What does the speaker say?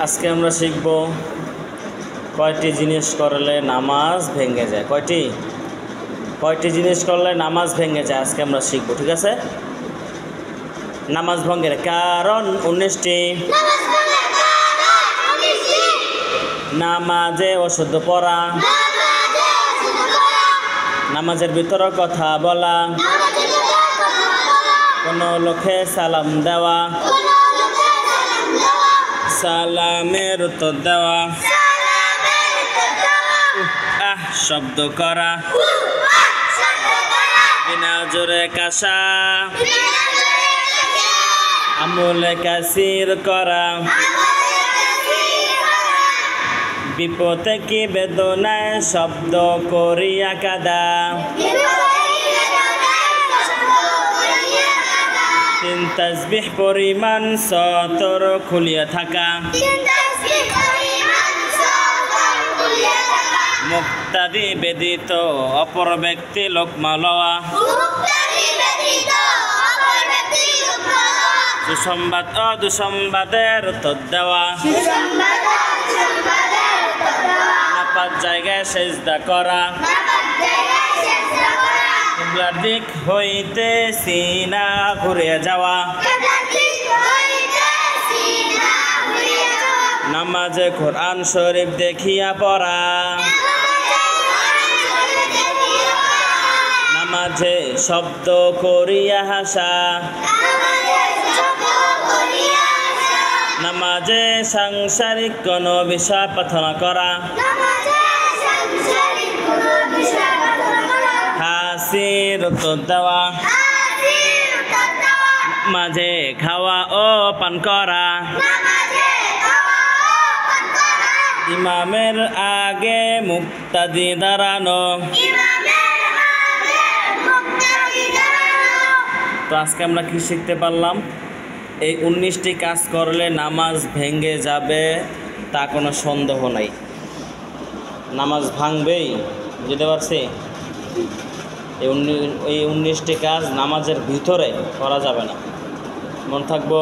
আজকে আমরা শিখব কয়টি জিনিস করলে নামাজ ভেঙে যায়। কয়টি জিনিস করলে নামাজ ভেঙে যায় আজকে আমরা শিখব, ঠিক আছে? নামাজ ভঙ্গের কারণ 19টি। নামাজে অশুদ্ধ পড়া, নামাজের ভিতরে কথা বলা, কোনো লোকে সালাম দেওয়া, সালামের উত্তর দেওয়া, শব্দ করা, বিনা জোরে কাশা, আমলে কাসির করা, বিপদে কি বেদনায় শব্দ করিয়া কাদা, তিন তাসবিহ পরিমাণ সতর খুলিয়া থাকা, মুক্তাদি বেদিত অপর ব্যক্তি লোকমা লওয়া, সুসংবাদ ও দুঃসংবাদের উত্তর দেওয়া, নাপাক জায়গায় সেজদা করা, কিবলার দিক হইতে সিনা ঘুরে যাওয়া, নামাজে কোরআন শরীফ দেখিয়া পড়া, নামাজে শব্দ করিয়া হাসা, নামাজে সাংসারিক কোন বিষয় প্রার্থনা করা, হাসির উত্তর দেওয়া, মাঝে খাওয়া ও পান করা, ইমামের আগে মুক্তাদি দাঁড়ানো। তো আজকে আমরা কি শিখতে পারলাম? এই 19টি কাজ করলে নামাজ ভেঙে যাবে তা কোনো সন্দেহ নাই। নামাজ ভাঙবেই, বুঝতে পারছি? এই 19টি কাজ নামাজের ভিতরে করা যাবে না, মনে থাকবো।